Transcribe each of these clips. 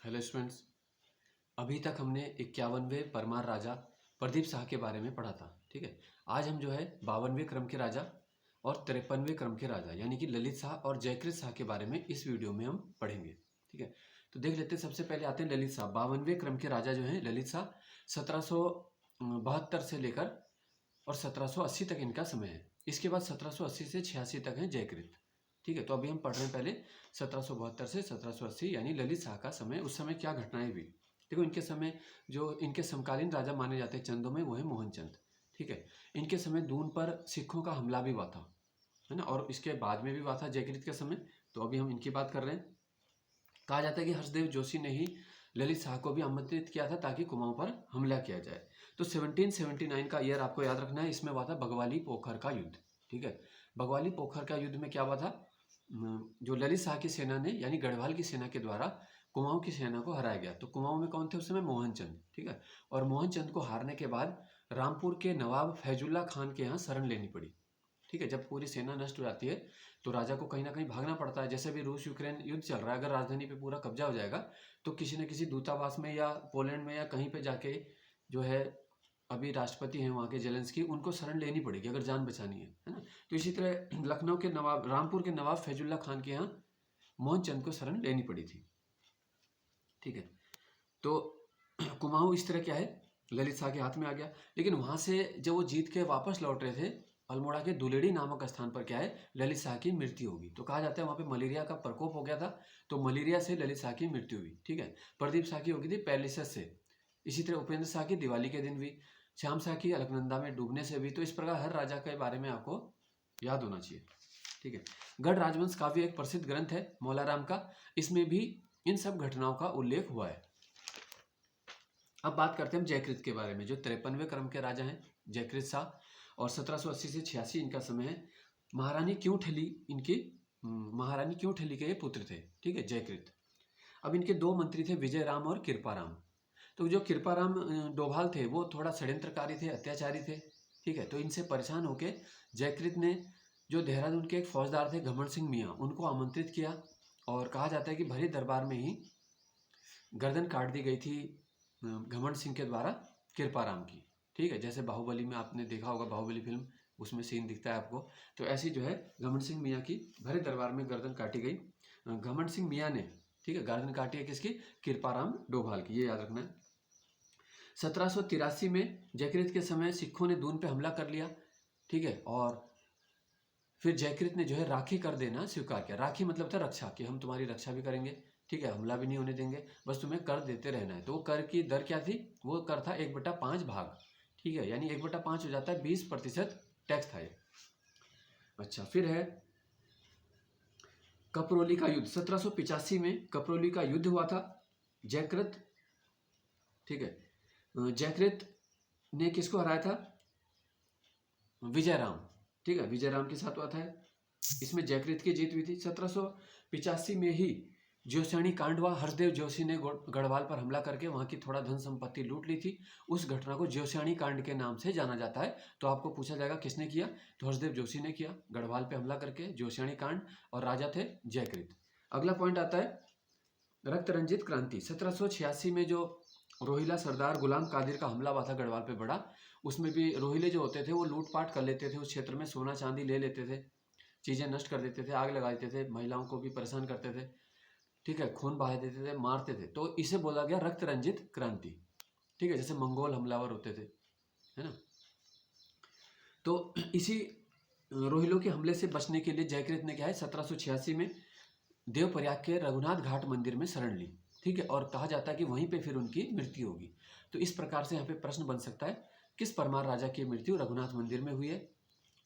Hello students, अभी तक हमने 51वें परमार राजा प्रदीप शाह के बारे में पढ़ा था। ठीक है, आज हम जो है 52वें क्रम के राजा और 53वें क्रम के राजा यानी कि ललित शाह और जयकृत शाह के बारे में इस वीडियो में हम पढ़ेंगे। ठीक है, तो देख लेते हैं। सबसे पहले आते हैं ललित शाह। 52वें क्रम के राजा जो हैं ललित शाह 1772 से लेकर और 1780 तक इनका समय है। इसके बाद 1780 से 86 तक है जयकृत। ठीक है, तो अभी हम पढ़ रहे हैं पहले 1772 से 1780 यानी ललित शाह का समय। उस समय क्या घटनाएं हुई देखो। इनके समय जो इनके समकालीन राजा माने जाते हैं चंदों में, वो है मोहनचंद। ठीक है, इनके समय दून पर सिखों का हमला भी हुआ था, है ना, और इसके बाद में भी हुआ था जयकृत के समय। तो अभी हम इनकी बात कर रहे हैं। कहा जाता है कि हर्षदेव जोशी ने ही ललित शाह को भी आमंत्रित किया था ताकि कुमाऊं पर हमला किया जाए। तो 1779 का ईयर आपको याद रखना है। इसमें हुआ था बगवाली पोखर का युद्ध। ठीक है, बगवाली पोखर का युद्ध में क्या हुआ था, जो ललित शाह की सेना ने यानी गढ़वाल की सेना के द्वारा कुमाऊं की सेना को हराया गया। तो कुमाऊं में कौन थे उस समय? मोहनचंद। ठीक है, और मोहनचंद को हारने के बाद रामपुर के नवाब फैजुल्ला खान के यहाँ शरण लेनी पड़ी। ठीक है, जब पूरी सेना नष्ट हो जाती है तो राजा को कहीं ना कहीं भागना पड़ता है। जैसे भी रूस यूक्रेन युद्ध चल रहा है, अगर राजधानी पे पूरा कब्जा हो जाएगा तो किसी न किसी दूतावास में या पोलैंड में या कहीं पे जाके जो है अभी राष्ट्रपति हैं वहाँ के जेलेंस्की, उनको शरण लेनी पड़ेगी अगर जान बचानी है ना। तो इसी तरह लखनऊ के नवाब, रामपुर के नवाब फैजुल्ला खान के यहाँ मोहनचंद को शरण लेनी पड़ी थी। ठीक है, तो कुमाऊं इस तरह क्या है ललित शाह के हाथ में आ गया। लेकिन वहां से जब वो जीत के वापस लौट रहे थे, अल्मोड़ा के दुलेड़ी नामक स्थान पर क्या है ललित शाह की मृत्यु होगी। तो कहा जाता है वहां पे मलेरिया का प्रकोप हो गया था, तो मलेरिया से ललित शाह की मृत्यु हुई। ठीक है, प्रदीप शाह की होगी थी पैलिसस से। इसी तरह उपेंद्र शाह की दिवाली के दिन हुई, श्याम शाह की अलकनंदा में डूबने से भी। तो इस प्रकार हर राजा के बारे में आपको याद होना चाहिए। ठीक है, गढ़ राजवंश काव्य एक प्रसिद्ध ग्रंथ है मौलाराम का, इसमें भी इन सब घटनाओं का उल्लेख हुआ है। अब बात करते हैं जयकृत के बारे में, जो 53वें क्रम के राजा हैं जयकृत शाह, और 1780 से 86 इनका समय है। महारानी क्यों ठली इनकी, महारानी क्यों ठली के ये पुत्र थे। ठीक है, जयकृत। अब इनके दो मंत्री थे, विजय राम और कृपाराम। तो जो कृपाराम डोभाल थे वो थोड़ा षड्यंत्रकारी थे, अत्याचारी थे। ठीक है, तो इनसे परेशान होकर जयकृत ने जो देहरादून के एक फौजदार थे घमंड सिंह मियाँ, उनको आमंत्रित किया। और कहा जाता है कि भरी दरबार में ही गर्दन काट दी गई थी घमंड सिंह के द्वारा कृपाराम की। ठीक है, जैसे बाहुबली में आपने देखा होगा, बाहुबली फिल्म, उसमें सीन दिखता है आपको। तो ऐसी जो है घमंड सिंह मियाँ की भरे दरबार में गर्दन काटी गई। घमंड सिंह मियाँ ने, ठीक है, गर्दन काटी है किसकी? कृपाराम डोभाल की, ये याद रखना है। 1783 में जयकृत के समय सिखों ने दून पे हमला कर लिया। ठीक है, और फिर जयकृत ने जो है राखी कर देना स्वीकार किया। राखी मतलब था रक्षा, कि हम तुम्हारी रक्षा भी करेंगे, ठीक है, हमला भी नहीं होने देंगे, बस तुम्हें कर देते रहना है। तो वो कर की दर क्या थी? वो कर था 1/5 भाग। ठीक है, यानी 1/5 हो जाता है 20% टैक्स था ये। अच्छा, फिर है कपरोली का युद्ध। 1785 में कपरोली का युद्ध हुआ था। जयकृत, ठीक है, जयकृत ने किसको हराया था? विजयराम। ठीक है, विजयराम के साथ हुआ था। इसमें जयकृत की जीत हुई थी। 1785 में ही ज्योतिषाणी कांड हुआ। हर्षदेव जोशी ने गढ़वाल पर हमला करके वहां की थोड़ा धन संपत्ति लूट ली थी। उस घटना को ज्योतिषाणी कांड के नाम से जाना जाता है। तो आपको पूछा जाएगा किसने किया, तो हर्षदेव जोशी ने किया, गढ़वाल पे हमला करके, ज्योतिषाणी कांड, और राजा थे जयकृत। अगला पॉइंट आता है रक्त रंजित क्रांति। 1786 में जो रोहिला सरदार गुलाम कादिर का हमला हुआ था गढ़वाल पे बड़ा, उसमें भी रोहिले जो होते थे वो लूटपाट कर लेते थे उस क्षेत्र में, सोना चांदी ले लेते थे, चीज़ें नष्ट कर देते थे, आग लगा देते थे, महिलाओं को भी परेशान करते थे। ठीक है, खून बहा देते थे, मारते थे। तो इसे बोला गया रक्त रंजित क्रांति। ठीक है, जैसे मंगोल हमलावर होते थे, है ना। तो इसी रोहिलों के हमले से बचने के लिए जयकृत ने क्या है 1786 में देवप्रयाग के रघुनाथ घाट मंदिर में शरण ली। ठीक है, और कहा जाता है कि वहीं पे फिर उनकी मृत्यु होगी। तो इस प्रकार से यहाँ पे प्रश्न बन सकता है, किस परमार राजा की मृत्यु रघुनाथ मंदिर में हुई है?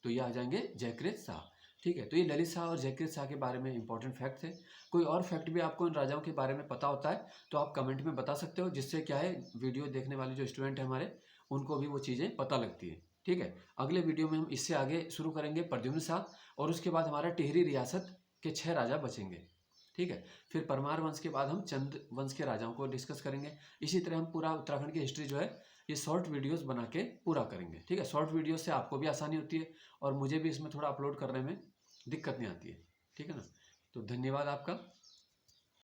तो ये आ जाएंगे जयकृत शाह। ठीक है, तो ये ललित शाह और जयकृत शाह के बारे में इंपॉर्टेंट फैक्ट थे। कोई और फैक्ट भी आपको इन राजाओं के बारे में पता होता है तो आप कमेंट में बता सकते हो, जिससे क्या है वीडियो देखने वाले जो स्टूडेंट हैं हमारे, उनको भी वो चीज़ें पता लगती है। ठीक है, अगले वीडियो में हम इससे आगे शुरू करेंगे प्रद्युम्न शाह, और उसके बाद हमारा टिहरी रियासत के 6 राजा बचेंगे। ठीक है, फिर परमार वंश के बाद हम चंद वंश के राजाओं को डिस्कस करेंगे। इसी तरह हम पूरा उत्तराखंड की हिस्ट्री जो है ये शॉर्ट वीडियोस बना के पूरा करेंगे। ठीक है, शॉर्ट वीडियो से आपको भी आसानी होती है और मुझे भी इसमें थोड़ा अपलोड करने में दिक्कत नहीं आती है। ठीक है ना, तो धन्यवाद आपका।